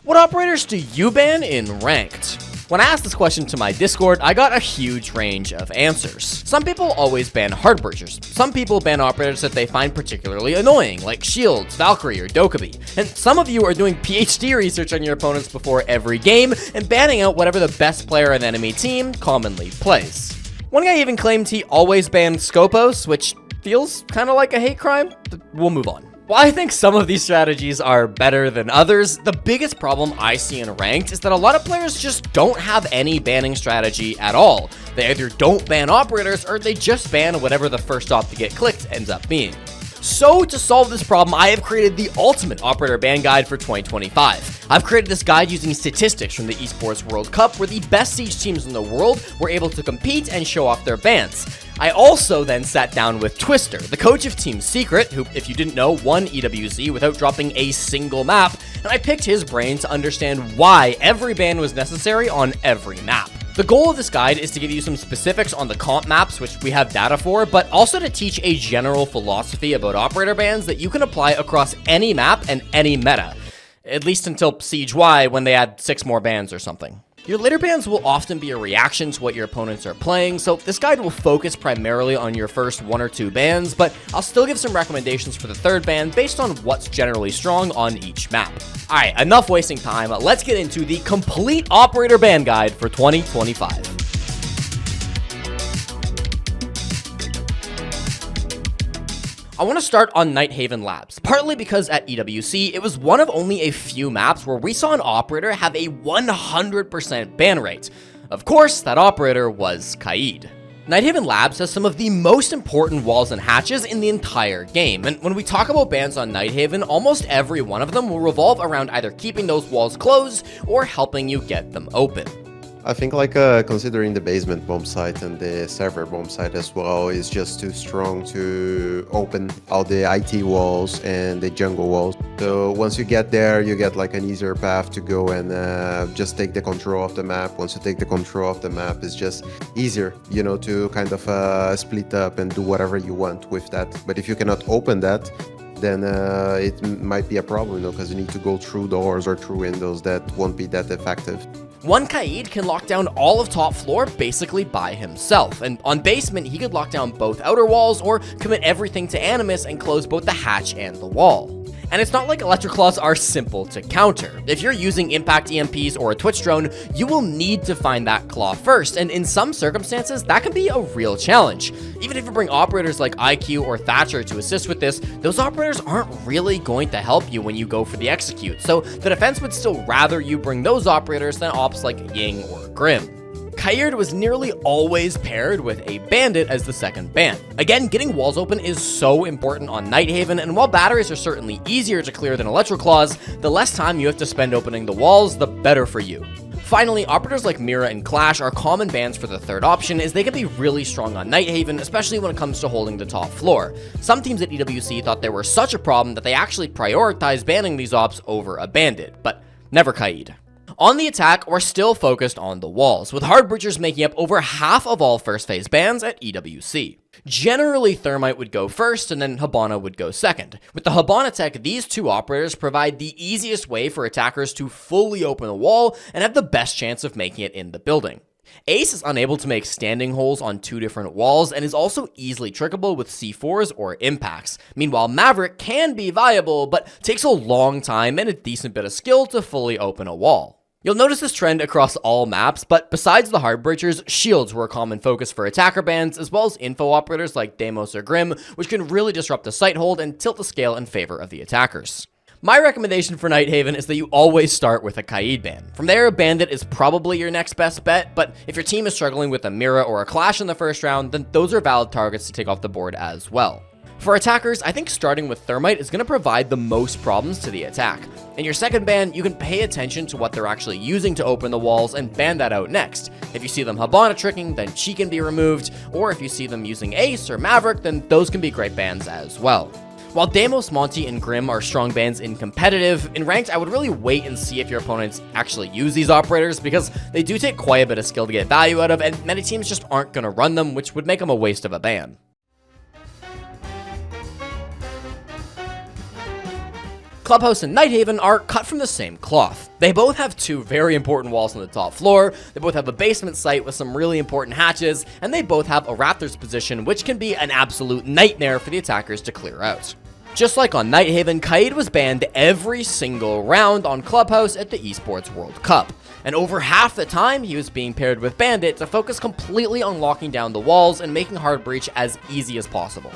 What operators do you ban in Ranked? When I asked this question to my Discord, I got a huge range of answers. Some people always ban hard breachers. Some people ban operators that they find particularly annoying, like Shields, Valkyrie, or Dokkaebi. And some of you are doing PhD research on your opponents before every game and banning out whatever the best player on the enemy team commonly plays. One guy even claimed he always banned Scopos, which feels kind of like a hate crime, but we'll move on. While I think some of these strategies are better than others, the biggest problem I see in Ranked is that a lot of players just don't have any banning strategy at all. They either don't ban operators or they just ban whatever the first op to get clicked ends up being. So to solve this problem, I have created the ultimate operator ban guide for 2025. I've created this guide using statistics from the Esports World Cup where the best Siege teams in the world were able to compete and show off their bans. I also then sat down with Twister, the coach of Team Secret, who, if you didn't know, won EWZ without dropping a single map, and I picked his brain to understand why every ban was necessary on every map. The goal of this guide is to give you some specifics on the comp maps, which we have data for, but also to teach a general philosophy about operator bans that you can apply across any map and any meta. At least until Siege Y, when they add 6 more bans or something. Your later bans will often be a reaction to what your opponents are playing, so this guide will focus primarily on your first 1 or 2 bans, but I'll still give some recommendations for the third ban based on what's generally strong on each map. Alright, enough wasting time, let's get into the complete operator ban guide for 2025. I want to start on Nighthaven Labs, partly because at EWC, it was one of only a few maps where we saw an operator have a 100% ban rate. Of course, that operator was Kaid. Nighthaven Labs has some of the most important walls and hatches in the entire game, and when we talk about bans on Nighthaven, almost every one of them will revolve around either keeping those walls closed or helping you get them open. I think considering the basement bomb site and the server bomb site as well is just too strong to open all the IT walls and the jungle walls. So once you get there, you get like an easier path to go and just take the control of the map. Once you take the control of the map, it's just easier, you know, to kind of split up and do whatever you want with that. But if you cannot open that, then it might be a problem, you know, because you need to go through doors or through windows that won't be that effective. One Kaid can lock down all of top floor basically by himself, and on basement he could lock down both outer walls or commit everything to Animus and close both the hatch and the wall. And it's not like Electric Claws are simple to counter. If you're using Impact EMPs or a Twitch drone, you will need to find that claw first, and in some circumstances, that can be a real challenge. Even if you bring operators like IQ or Thatcher to assist with this, those operators aren't really going to help you when you go for the execute, so the defense would still rather you bring those operators than ops like Ying or Grim. Kaid was nearly always paired with a bandit as the second ban. Again, getting walls open is so important on Nighthaven, and while batteries are certainly easier to clear than Electro Claws, the less time you have to spend opening the walls, the better for you. Finally, operators like Mira and Clash are common bans for the third option, as they can be really strong on Nighthaven, especially when it comes to holding the top floor. Some teams at EWC thought they were such a problem that they actually prioritized banning these ops over a bandit, but never Kaid. On the attack, we're still focused on the walls, with hard breachers making up over half of all first phase bans at EWC. Generally, Thermite would go first, and then Hibana would go second. With the Hibana tech, these two operators provide the easiest way for attackers to fully open a wall and have the best chance of making it in the building. Ace is unable to make standing holes on 2 different walls and is also easily trickable with C4s or impacts. Meanwhile, Maverick can be viable, but takes a long time and a decent bit of skill to fully open a wall. You'll notice this trend across all maps, but besides the hard breachers, shields were a common focus for attacker bans, as well as info operators like Deimos or Grim, which can really disrupt the site hold and tilt the scale in favor of the attackers. My recommendation for Nighthaven is that you always start with a Kaid ban. From there, a Bandit is probably your next best bet, but if your team is struggling with a Mira or a Clash in the first round, then those are valid targets to take off the board as well. For attackers, I think starting with Thermite is going to provide the most problems to the attack. In your second ban, you can pay attention to what they're actually using to open the walls and ban that out next. If you see them Hibana tricking, then Chi can be removed, or if you see them using Ace or Maverick, then those can be great bans as well. While Deimos, Monty, and Grim are strong bans in competitive, in ranked I would really wait and see if your opponents actually use these operators, because they do take quite a bit of skill to get value out of, and many teams just aren't going to run them, which would make them a waste of a ban. Clubhouse and Nighthaven are cut from the same cloth. They both have two very important walls on the top floor, they both have a basement site with some really important hatches, and they both have a Raptors position, which can be an absolute nightmare for the attackers to clear out. Just like on Nighthaven, Kaid was banned every single round on Clubhouse at the Esports World Cup, and over half the time he was being paired with Bandit to focus completely on locking down the walls and making hard breach as easy as possible.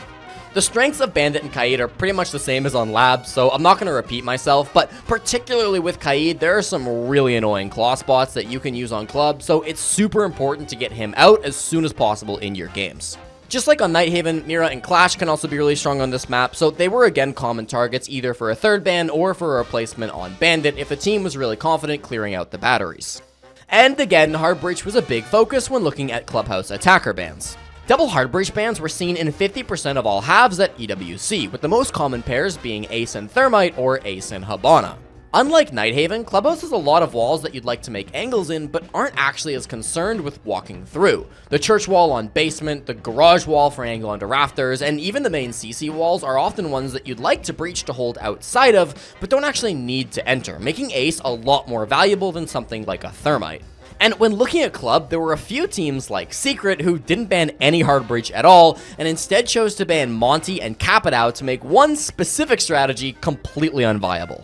The strengths of Bandit and Kaid are pretty much the same as on Labs, so I'm not going to repeat myself, but particularly with Kaid, there are some really annoying claw spots that you can use on Club, so it's super important to get him out as soon as possible in your games. Just like on Nighthaven, Mira and Clash can also be really strong on this map, so they were again common targets either for a third ban or for a replacement on Bandit if the team was really confident clearing out the batteries. And again, hard breach was a big focus when looking at Clubhouse attacker bans. Double hard breach bans were seen in 50% of all halves at EWC, with the most common pairs being Ace and Thermite or Ace and Hibana. Unlike Nighthaven, Clubhouse has a lot of walls that you'd like to make angles in, but aren't actually as concerned with walking through. The church wall on basement, the garage wall for angle onto rafters, and even the main CC walls are often ones that you'd like to breach to hold outside of, but don't actually need to enter, making Ace a lot more valuable than something like a Thermite. And when looking at Club, there were a few teams like Secret who didn't ban any hard breach at all, and instead chose to ban Monty and Capitao to make one specific strategy completely unviable.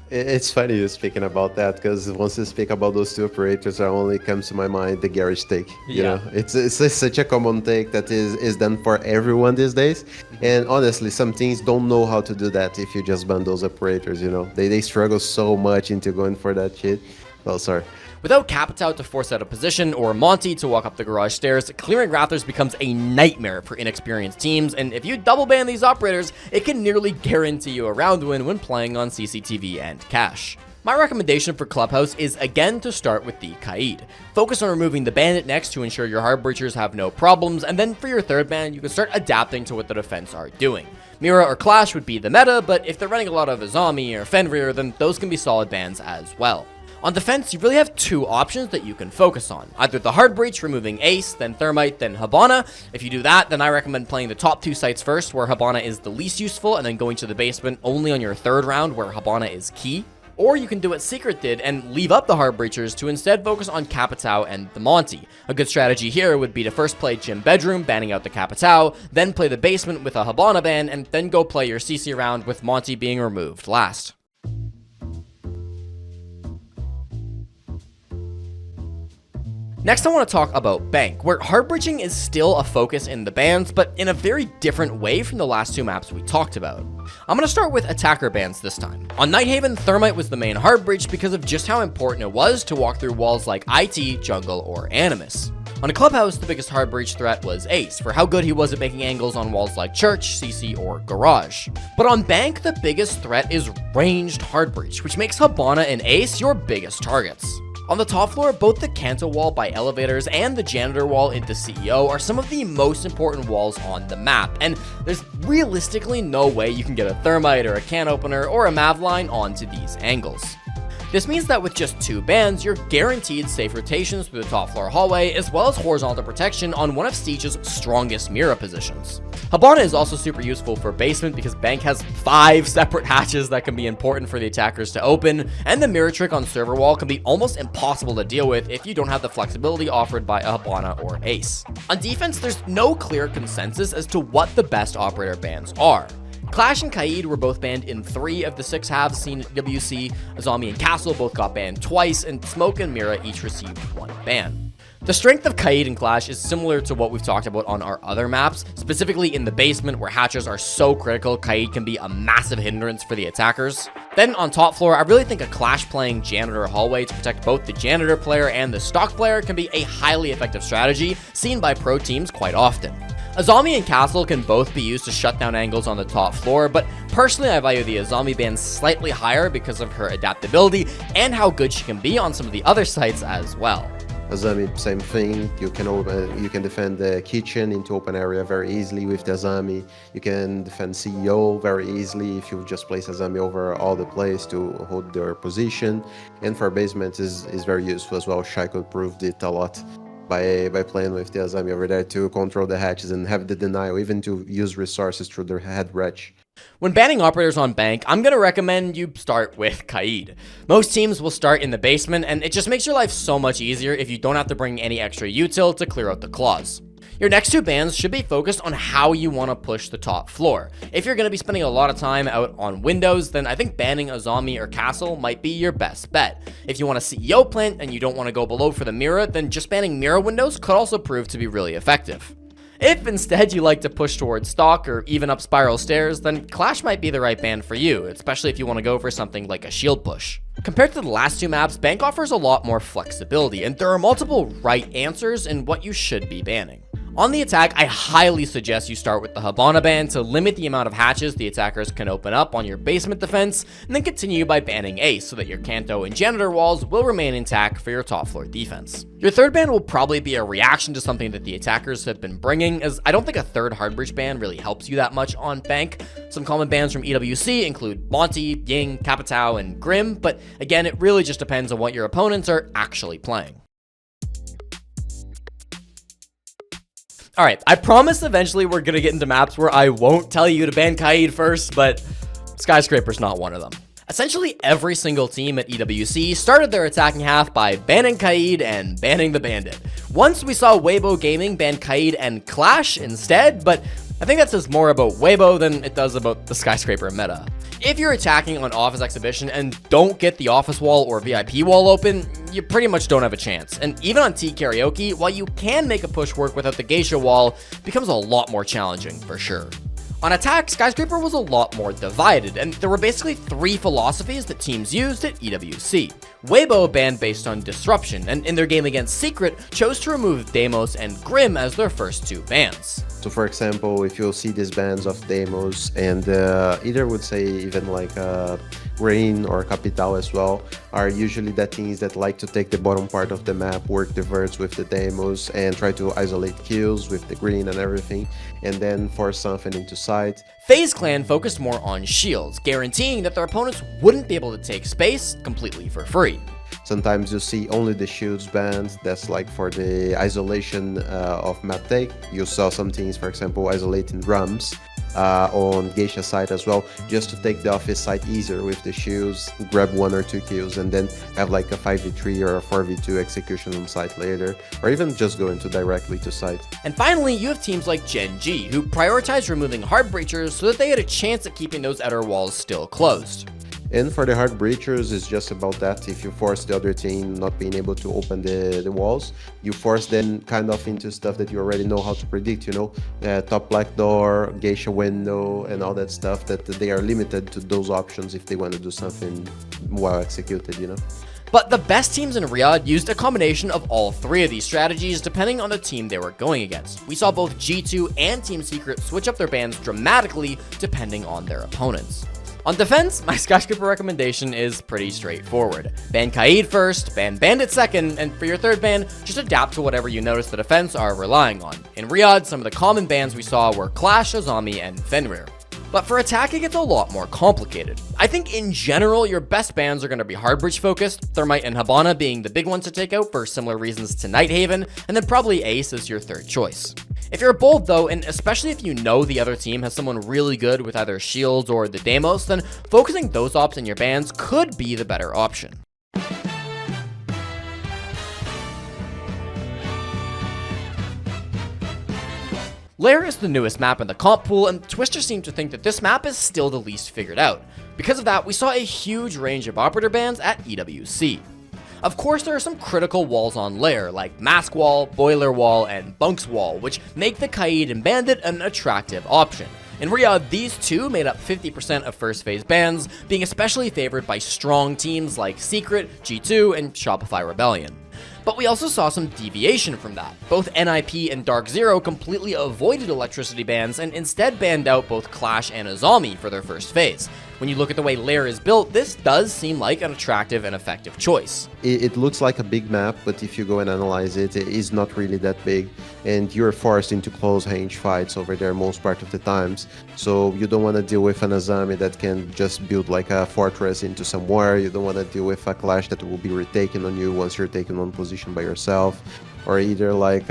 It's funny you speaking about that, because once you speak about those two operators, it only comes to my mind the garage take. You know, it's such a common take that is done for everyone these days. And honestly, some teams don't know how to do that if you just ban those operators, you know. They struggle so much into going for that shit. Oh, sorry. Without Capitao to force out a position or Monty to walk up the garage stairs, clearing Raptors becomes a nightmare for inexperienced teams, and if you double ban these operators, it can nearly guarantee you a round win when playing on CCTV and Cash. My recommendation for Clubhouse is again to start with the Kaid. Focus on removing the Bandit next to ensure your hard breachers have no problems, and then for your third ban, you can start adapting to what the defense are doing. Mira or Clash would be the meta, but if they're running a lot of Azami or Fenrir, then those can be solid bans as well. On defense, you really have two options that you can focus on. Either the hard breach, removing Ace, then Thermite, then Hibana. If you do that, then I recommend playing the top two sites first, where Hibana is the least useful, and then going to the basement only on your third round, where Hibana is key. Or you can do what Secret did and leave up the hard breachers to instead focus on Capitao and the Monty. A good strategy here would be to first play Gym Bedroom, banning out the Capitao, then play the basement with a Hibana ban, and then go play your CC round with Monty being removed last. Next, I want to talk about Bank, where hard breaching is still a focus in the bans, but in a very different way from the last two maps we talked about. I'm going to start with attacker bans this time. On Nighthaven, Thermite was the main hard breach because of just how important it was to walk through walls like IT, Jungle, or Animus. On a Clubhouse, the biggest hard breach threat was Ace, for how good he was at making angles on walls like Church, CC, or Garage. But on Bank, the biggest threat is ranged hard breach, which makes Hibana and Ace your biggest targets. On the top floor, both the Canto wall by elevators and the janitor wall into CEO are some of the most important walls on the map, and there's realistically no way you can get a Thermite or a can opener or a Mav line onto these angles. This means that with just two bans, you're guaranteed safe rotations through the top floor hallway, as well as horizontal protection on one of Siege's strongest Mira positions. Hibana is also super useful for basement because Bank has 5 separate hatches that can be important for the attackers to open, and the mirror trick on server wall can be almost impossible to deal with if you don't have the flexibility offered by a Hibana or Ace. On defense, there's no clear consensus as to what the best operator bans are. Clash and Kaid were both banned in 3 of the 6 halves seen at WC, Azami and Castle both got banned twice, and Smoke and Mira each received 1 ban. The strength of Kaid and Clash is similar to what we've talked about on our other maps, specifically in the basement where hatches are so critical, Kaid can be a massive hindrance for the attackers. Then on top floor, I really think a Clash playing Janitor hallway to protect both the Janitor player and the Stock player can be a highly effective strategy, seen by pro teams quite often. Azami and Castle can both be used to shut down angles on the top floor, but personally I value the Azami ban slightly higher because of her adaptability and how good she can be on some of the other sites as well. Azami, same thing. You can defend the kitchen into open area very easily with the Azami. You can defend CEO very easily if you just place Azami over all the place to hold their position. And for basement is very useful as well. Shaiko proved it a lot by playing with the Azami over there to control the hatches and have the denial, even to use resources through their head wretch. When banning operators on bank, I'm going to recommend you start with Kaid. Most teams will start in the basement, and it just makes your life so much easier if you don't have to bring any extra util to clear out the claws. Your next two bans should be focused on how you want to push the top floor. If you're going to be spending a lot of time out on windows, then I think banning Azami or Castle might be your best bet. If you want a CEO plant and you don't want to go below for the mirror, then just banning mirror windows could also prove to be really effective. If instead you like to push towards stock or even up spiral stairs, then Clash might be the right ban for you, especially if you want to go for something like a shield push. Compared to the last two maps, Bank offers a lot more flexibility, and there are multiple right answers in what you should be banning. On the attack, I highly suggest you start with the Hibana ban to limit the amount of hatches the attackers can open up on your basement defense, and then continue by banning Ace so that your Kanto and Janitor walls will remain intact for your top floor defense. Your third ban will probably be a reaction to something that the attackers have been bringing, as I don't think a third hard breach ban really helps you that much on Bank. Some common bans from EWC include Monty, Ying, Capitao, and Grim, but again, it really just depends on what your opponents are actually playing. Alright, I promise eventually we're gonna get into maps where I won't tell you to ban Kaid first, but Skyscraper's not one of them. Essentially, every single team at EWC started their attacking half by banning Kaid and banning the Bandit. Once we saw Weibo Gaming ban Kaid and Clash instead, but I think that says more about Weibo than it does about the Skyscraper meta. If you're attacking on Office Exhibition and don't get the Office wall or VIP wall open, you pretty much don't have a chance. And even on T Karaoke, while you can make a push work without the Geisha wall, it becomes a lot more challenging for sure. On attack, Skyscraper was a lot more divided, and there were basically three philosophies that teams used at EWC. Weibo banned based on disruption, and in their game against Secret, chose to remove Deimos and Grim as their first two bans. So for example, if you'll see these bans of Deimos and either would say even like Rain or Capital as well, are usually the teams that like to take the bottom part of the map, work the verts with the Deimos and try to isolate kills with the green and everything, and then force something into sight. FaZe Clan focused more on shields, guaranteeing that their opponents wouldn't be able to take space completely for free. Sometimes you see only the shields banned, that's like for the isolation of map take. You saw some teams, for example, isolating drums on Geisha side as well, just to take the office side easier with the shields, grab 1 or 2 kills, and then have like a 5v3 or a 4v2 execution on site later, or even just go into directly to site. And finally, you have teams like Gen G, who prioritize removing hard breachers so that they had a chance at keeping those outer walls still closed. And for the hard breachers, it's just about that. If you force the other team not being able to open the walls, you force them kind of into stuff that you already know how to predict, you know, top black door, Geisha window, and all that stuff, that they are limited to those options if they want to do something well executed, you know. But the best teams in Riyadh used a combination of all three of these strategies depending on the team they were going against. We saw both G2 and Team Secret switch up their bans dramatically depending on their opponents. On defense, my Skyscraper recommendation is pretty straightforward. Ban Kaid first, ban Bandit second, and for your third ban, just adapt to whatever you notice the defense are relying on. In Riyadh, some of the common bans we saw were Clash, Azami, and Fenrir. But for attack, it gets a lot more complicated. I think in general, your best bans are going to be hard breach focused, Thermite and Hibana being the big ones to take out for similar reasons to Nighthaven, and then probably Ace is your third choice. If you're bold though, and especially if you know the other team has someone really good with either shields or the Deimos, then focusing those ops in your bans could be the better option. Lair is the newest map in the comp pool, and Twister seemed to think that this map is still the least figured out. Because of that, we saw a huge range of operator bans at EWC. Of course, there are some critical walls on Lair, like Mask Wall, Boiler Wall, and Bunks Wall, which make the Kaid and Bandit an attractive option. In Riyadh, these two made up 50% of first phase bans, being especially favored by strong teams like Secret, G2, and Shopify Rebellion. But we also saw some deviation from that. Both NIP and Dark Zero completely avoided electricity bans and instead banned out both Clash and Azami for their first phase. When you look at the way Lair is built, this does seem like an attractive and effective choice. It looks like a big map, but if you go and analyze it, it is not really that big, and you're forced into close range fights over there most part of the times. So you don't want to deal with an Azami that can just build like a fortress into somewhere. You don't want to deal with a Clash that will be retaken on you once you're taken on position by yourself. or either like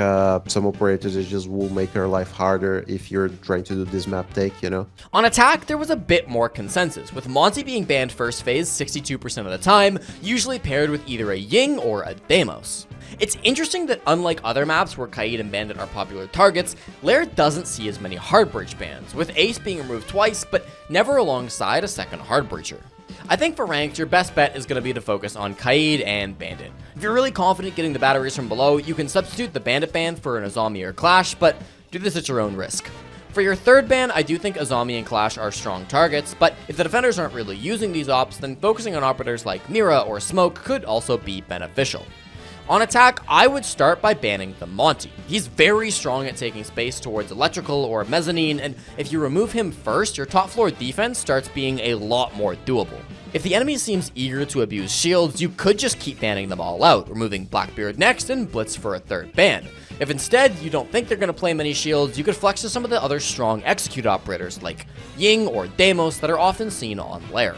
some operators that just will make your life harder if you're trying to do this map take, you know? On attack, there was a bit more consensus, with Monty being banned first phase 62% of the time, usually paired with either a Ying or a Deimos. It's interesting that unlike other maps where Kaid and Bandit are popular targets, Lair doesn't see as many hard breach bans, with Ace being removed twice, but never alongside a second hard breacher. I think for ranked, your best bet is going to be to focus on Kaid and Bandit. If you're really confident getting the batteries from below, you can substitute the Bandit ban for an Azami or Clash, but do this at your own risk. For your third ban, I do think Azami and Clash are strong targets, but if the defenders aren't really using these ops, then focusing on operators like Mira or Smoke could also be beneficial. On attack, I would start by banning the Monty. He's very strong at taking space towards electrical or mezzanine, and if you remove him first, your top floor defense starts being a lot more doable. If the enemy seems eager to abuse shields, you could just keep banning them all out, removing Blackbeard next and blitz for a third ban. If instead you don't think they're going to play many shields, you could flex to some of the other strong execute operators like Ying or Deimos that are often seen on Lair.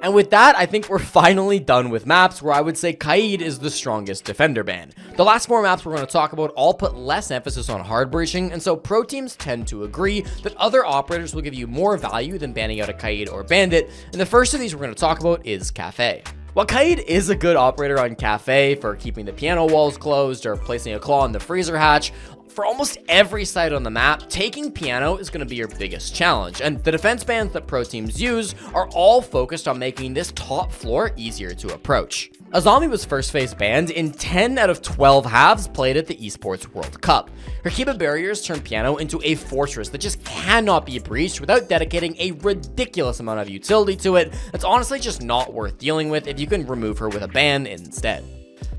And with that, I think we're finally done with maps where I would say Kaid is the strongest defender ban. The last 4 maps we're going to talk about all put less emphasis on hard breaching, and so pro teams tend to agree that other operators will give you more value than banning out a Kaid or Bandit, and the first of these we're going to talk about is Kafe. While Kaid is a good operator on Kafe for keeping the piano walls closed or placing a claw in the freezer hatch, for almost every site on the map, taking piano is going to be your biggest challenge, and the defense bans that pro teams use are all focused on making this top floor easier to approach. Azami was first phase banned in 10 out of 12 halves played at the Esports World Cup. Her Kiba barriers turn piano into a fortress that just cannot be breached without dedicating a ridiculous amount of utility to it that's honestly just not worth dealing with if you can remove her with a ban instead.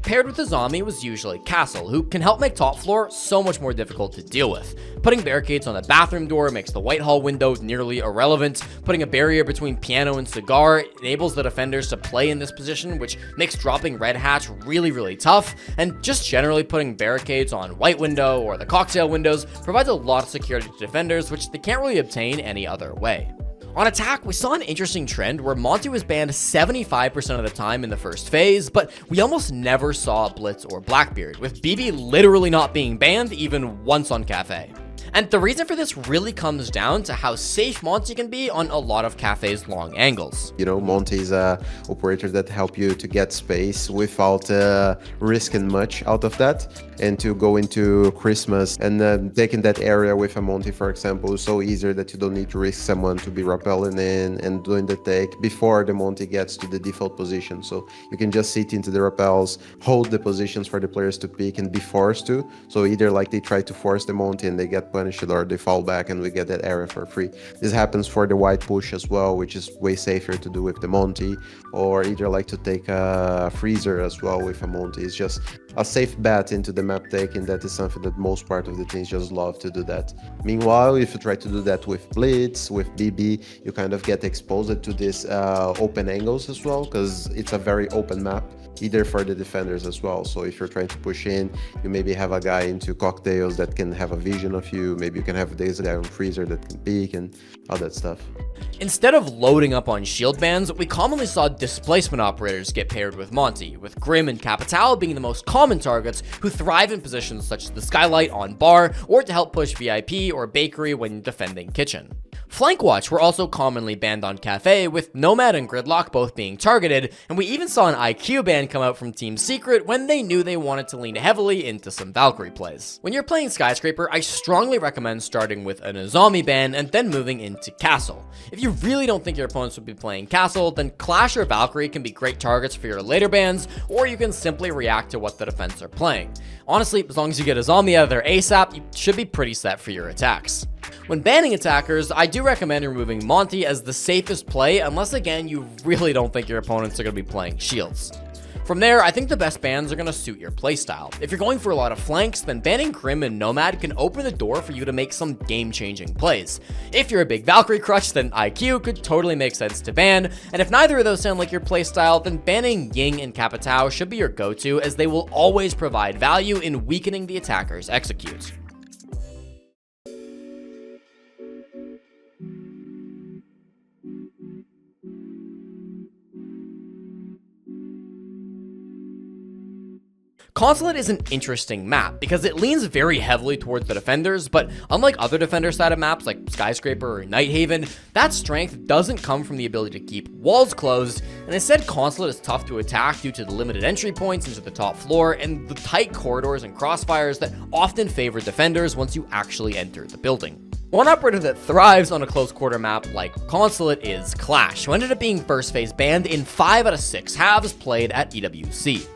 Paired with Azami was usually Castle, who can help make top floor so much more difficult to deal with. Putting barricades on the bathroom door makes the Whitehall window nearly irrelevant. Putting a barrier between piano and cigar enables the defenders to play in this position, which makes dropping red hatch really tough. And just generally putting barricades on white window or the cocktail windows provides a lot of security to defenders, which they can't really obtain any other way. On attack, we saw an interesting trend where Monty was banned 75% of the time in the first phase, but we almost never saw Blitz or Blackbeard, with BB literally not being banned even once on Kafe. And the reason for this really comes down to how safe Monty can be on a lot of Kafe's long angles. You know, Monty is a operator that help you to get space without risking much out of that, and to go into Christmas and taking that area with a Monty, for example, is so easier that you don't need to risk someone to be rappelling in and doing the take before the Monty gets to the default position. So you can just sit into the rappels, hold the positions for the players to pick and be forced to. So either like they try to force the Monty and they get punished, or they fall back and we get that area for free. This happens for the white push as well, which is way safer to do with the Monty, or either like to take a freezer as well with a Monty. It's just a safe bet into the map take, and that is something that most part of the teams just love to do that. Meanwhile, if you try to do that with Blitz, with BB, you kind of get exposed to these open angles as well, because it's a very open map, either for the defenders as well. So if you're trying to push in, you maybe have a guy into cocktails that can have a vision of you. Maybe you can have this guy on freezer that can peek and all that stuff. Instead of loading up on shield bans, we commonly saw displacement operators get paired with Monty, with Grim and Capital being the most common targets who thrive in positions such as the Skylight on bar, or to help push VIP or bakery when defending kitchen. Flank Watch were also commonly banned on Kafe, with Nomad and Gridlock both being targeted, and we even saw an IQ ban come out from Team Secret when they knew they wanted to lean heavily into some Valkyrie plays. When you're playing Skyscraper, I strongly recommend starting with an Azami ban and then moving into Castle. If you really don't think your opponents would be playing Castle, then Clash or Valkyrie can be great targets for your later bans, or you can simply react to what the defense are playing. Honestly, as long as you get Azami out of there ASAP, you should be pretty set for your attacks. When banning attackers, I do recommend removing Monty as the safest play, unless again you really don't think your opponents are going to be playing shields. From there, I think the best bans are going to suit your playstyle. If you're going for a lot of flanks, then banning Grim and Nomad can open the door for you to make some game-changing plays. If you're a big Valkyrie crutch, then IQ could totally make sense to ban, and if neither of those sound like your playstyle, then banning Ying and Capitao should be your go-to, as they will always provide value in weakening the attacker's execute. Consulate is an interesting map because it leans very heavily towards the defenders, but unlike other defender-sided maps like Skyscraper or Nighthaven, that strength doesn't come from the ability to keep walls closed, and instead Consulate is tough to attack due to the limited entry points into the top floor and the tight corridors and crossfires that often favor defenders once you actually enter the building. One operator that thrives on a close quarter map like Consulate is Clash, who ended up being first phase banned in 5 out of 6 halves played at EWC.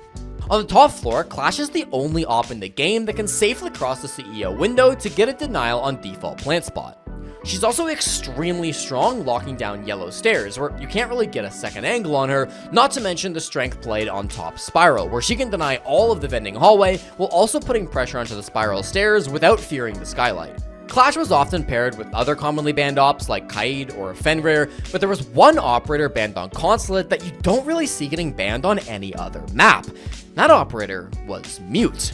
On the top floor, Clash is the only op in the game that can safely cross the CEO window to get a denial on default plant spot. She's also extremely strong locking down yellow stairs, where you can't really get a second angle on her, not to mention the strength played on top spiral, where she can deny all of the vending hallway while also putting pressure onto the spiral stairs without fearing the skylight. Clash was often paired with other commonly banned ops like Kaid or Fenrir, but there was one operator banned on Consulate that you don't really see getting banned on any other map. That operator was Mute.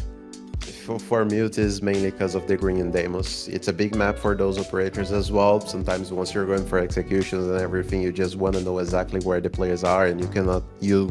For Mute is mainly because of the green and Deimos. It's a big map for those operators as well. Sometimes once you're going for executions and everything, you just want to know exactly where the players are, and you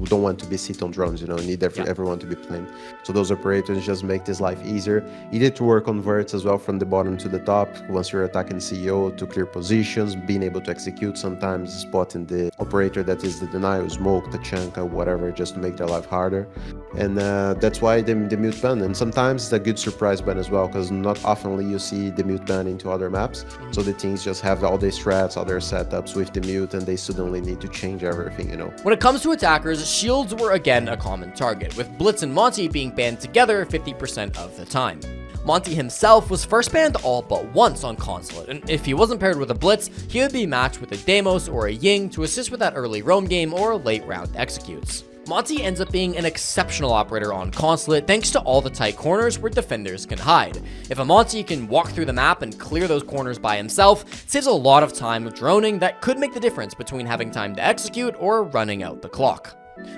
don't want to be sit on drones, you need everyone to be playing. So those operators just make this life easier. Easy to work on verts as well from the bottom to the top. Once you're attacking CEO to clear positions, being able to execute sometimes, spotting the operator that is the denial, smoke, Tachanka, whatever, just to make their life harder. And that's why the Mute ban. And sometimes it's a good surprise ban as well, because not oftenly you see the Mute ban into other maps. So the teams just have all their strats, all their setups with the Mute, and they suddenly need to change everything, When it comes to attackers, shields were again a common target, with Blitz and Monty being banned together 50% of the time. Monty himself was first banned all but once on Consulate, and if he wasn't paired with a Blitz, he would be matched with a Deimos or a Ying to assist with that early roam game or late round executes. Monty ends up being an exceptional operator on Consulate thanks to all the tight corners where defenders can hide. If a Monty can walk through the map and clear those corners by himself, it saves a lot of time droning that could make the difference between having time to execute or running out the clock.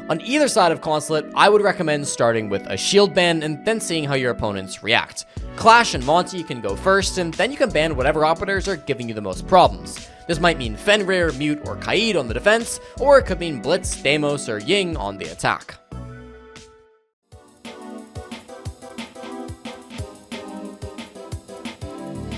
On either side of Consulate, I would recommend starting with a shield ban and then seeing how your opponents react. Clash and Monty can go first, and then you can ban whatever operators are giving you the most problems. This might mean Fenrir, Mute, or Kaid on the defense, or it could mean Blitz, Deimos, or Ying on the attack.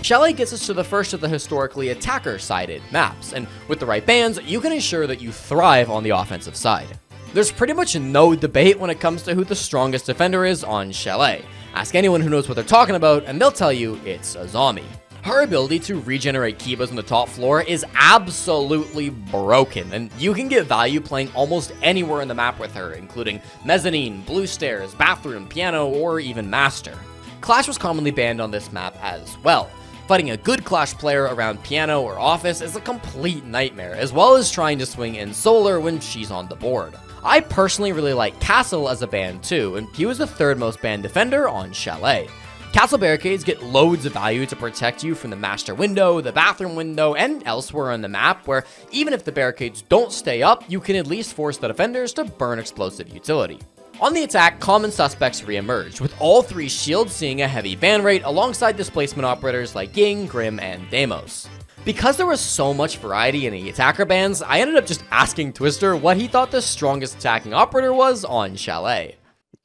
Chalet gets us to the first of the historically attacker-sided maps, and with the right bans, you can ensure that you thrive on the offensive side. There's pretty much no debate when it comes to who the strongest defender is on Chalet. Ask anyone who knows what they're talking about, and they'll tell you it's Azami. Her ability to regenerate Kibas on the top floor is absolutely broken, and you can get value playing almost anywhere in the map with her, including mezzanine, blue stairs, bathroom, piano, or even master. Clash was commonly banned on this map as well. Fighting a good Clash player around piano or office is a complete nightmare, as well as trying to swing in solar when she's on the board. I personally really like Castle as a ban too, and he was the third most banned defender on Chalet. Castle barricades get loads of value to protect you from the master window, the bathroom window, and elsewhere on the map, where even if the barricades don't stay up, you can at least force the defenders to burn explosive utility. On the attack, common suspects re-emerged, with all three shields seeing a heavy ban rate alongside displacement operators like Ying, Grim, and Deimos. Because there was so much variety in the attacker bans, I ended up just asking Twister what he thought the strongest attacking operator was on Chalet.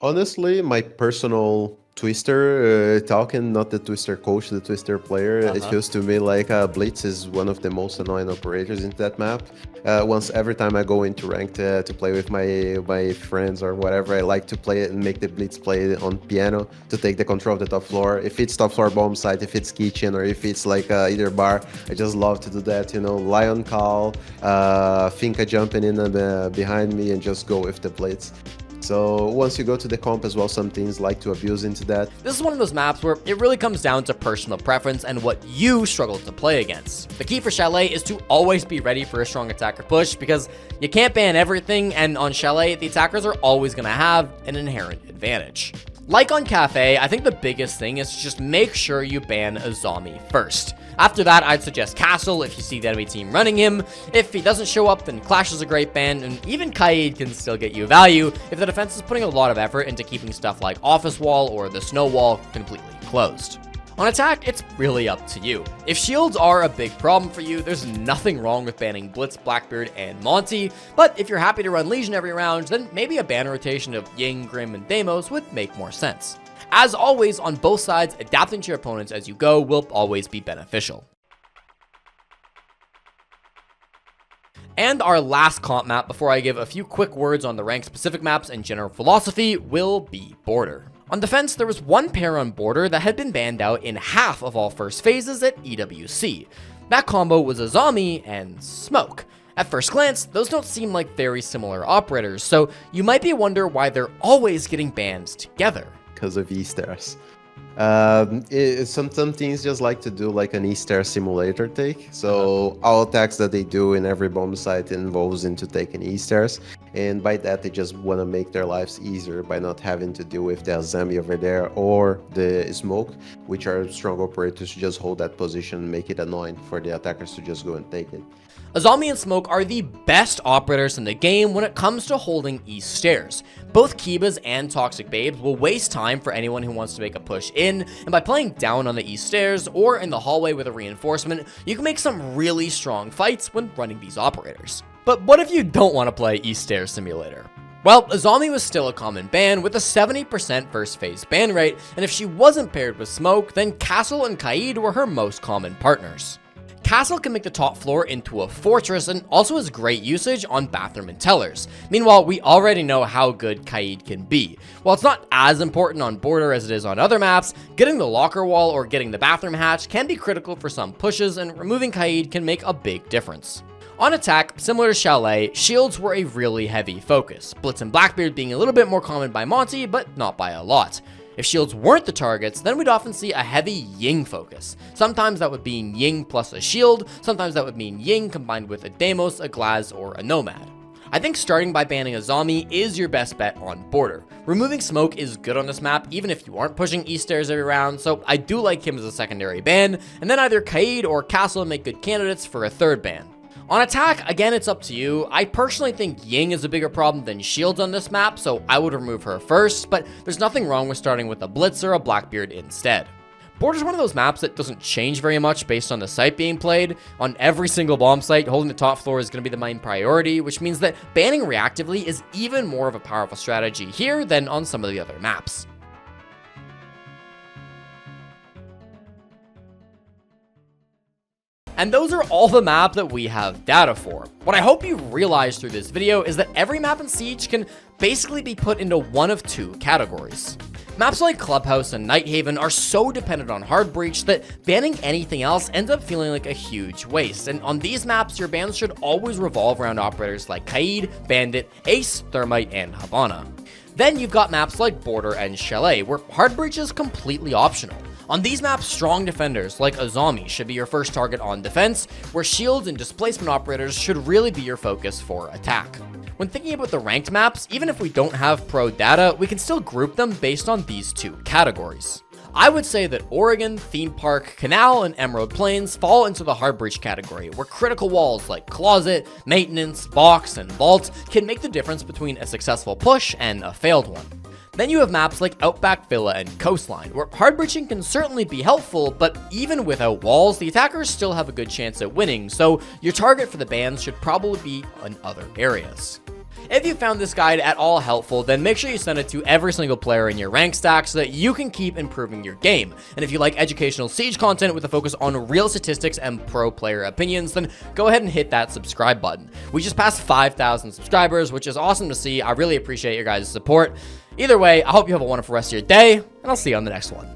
Honestly, my personal Twister talking, not the Twister coach, the Twister player. It feels to me like Blitz is one of the most annoying operators in that map. Every time I go into ranked to play with my friends or whatever, I like to play it and make the Blitz play on piano to take the control of the top floor. If it's top floor bomb site, if it's kitchen, or if it's like either bar, I just love to do that. Lion call, Finka jumping in behind me and just go with the Blitz. So once you go to the comp as well, some teams like to abuse into that. This is one of those maps where it really comes down to personal preference and what you struggle to play against. The key for Chalet is to always be ready for a strong attacker push, because you can't ban everything, and on Chalet, the attackers are always going to have an inherent advantage. Like on Kafe, I think the biggest thing is to just make sure you ban Azami first. After that, I'd suggest Castle if you see the enemy team running him. If he doesn't show up, then Clash is a great ban, and even Kaid can still get you value if the defense is putting a lot of effort into keeping stuff like Office Wall or the Snow Wall completely closed. On attack, it's really up to you. If shields are a big problem for you, there's nothing wrong with banning Blitz, Blackbeard, and Monty, but if you're happy to run Legion every round, then maybe a ban rotation of Ying, Grim, and Deimos would make more sense. As always, on both sides, adapting to your opponents as you go will always be beneficial. And our last comp map before I give a few quick words on the rank-specific maps and general philosophy will be Border. On defense, there was one pair on Border that had been banned out in half of all first phases at EWC. That combo was Azami and Smoke. At first glance, those don't seem like very similar operators, so you might be wondering why they're always getting banned together. Because of E-stairs. Some teams just like to do like an E-stair simulator take. So all attacks that they do in every bomb site involves into taking E-stairs. And by that, they just want to make their lives easier by not having to deal with the Azami over there or the Smoke, which are strong operators to just hold that position and make it annoying for the attackers to just go and take it. Azami and Smoke are the best operators in the game when it comes to holding East stairs. Both Kibas and Toxic Babes will waste time for anyone who wants to make a push in, and by playing down on the East stairs or in the hallway with a reinforcement, you can make some really strong fights when running these operators. But what if you don't want to play East Stairs Simulator? Well, Azami was still a common ban with a 70% first phase ban rate, and if she wasn't paired with Smoke, then Castle and Kaid were her most common partners. Castle can make the top floor into a fortress and also has great usage on bathroom and tellers. Meanwhile, we already know how good Kaid can be. While it's not as important on Border as it is on other maps, getting the locker wall or getting the bathroom hatch can be critical for some pushes, and removing Kaid can make a big difference. On attack, similar to Chalet, shields were a really heavy focus, Blitz and Blackbeard being a little bit more common by Monty, but not by a lot. If shields weren't the targets, then we'd often see a heavy Ying focus. Sometimes that would mean Ying plus a shield, sometimes that would mean Ying combined with a Deimos, a Glaz, or a Nomad. I think starting by banning Azami is your best bet on Border. Removing Smoke is good on this map, even if you aren't pushing East stairs every round, so I do like him as a secondary ban, and then either Kaid or Castle make good candidates for a third ban. On attack, again, it's up to you. I personally think Ying is a bigger problem than shields on this map, so I would remove her first, but there's nothing wrong with starting with a Blitz or a Blackbeard instead. Border's one of those maps that doesn't change very much based on the site being played. On every single bomb site, holding the top floor is going to be the main priority, which means that banning reactively is even more of a powerful strategy here than on some of the other maps. And those are all the maps that we have data for. What I hope you realize through this video is that every map in Siege can basically be put into one of two categories. Maps like Clubhouse and Nighthaven are so dependent on hard breach that banning anything else ends up feeling like a huge waste, and on these maps your bans should always revolve around operators like Kaid, Bandit, Ace, Thermite, and Havana. Then you've got maps like Border and Chalet, where hard breach is completely optional. On these maps, strong defenders like Azami should be your first target on defense, where shields and displacement operators should really be your focus for attack. When thinking about the ranked maps, even if we don't have pro data, we can still group them based on these two categories. I would say that Oregon, Theme Park, Canal, and Emerald Plains fall into the hard breach category, where critical walls like Closet, Maintenance, Box, and Vault can make the difference between a successful push and a failed one. Then you have maps like Outback Villa and Coastline, where hard breaching can certainly be helpful, but even without walls, the attackers still have a good chance at winning, so your target for the bans should probably be in other areas. If you found this guide at all helpful, then make sure you send it to every single player in your rank stack so that you can keep improving your game. And if you like educational Siege content with a focus on real statistics and pro player opinions, then go ahead and hit that subscribe button. We just passed 5,000 subscribers, which is awesome to see. I really appreciate your guys' support. Either way, I hope you have a wonderful rest of your day, and I'll see you on the next one.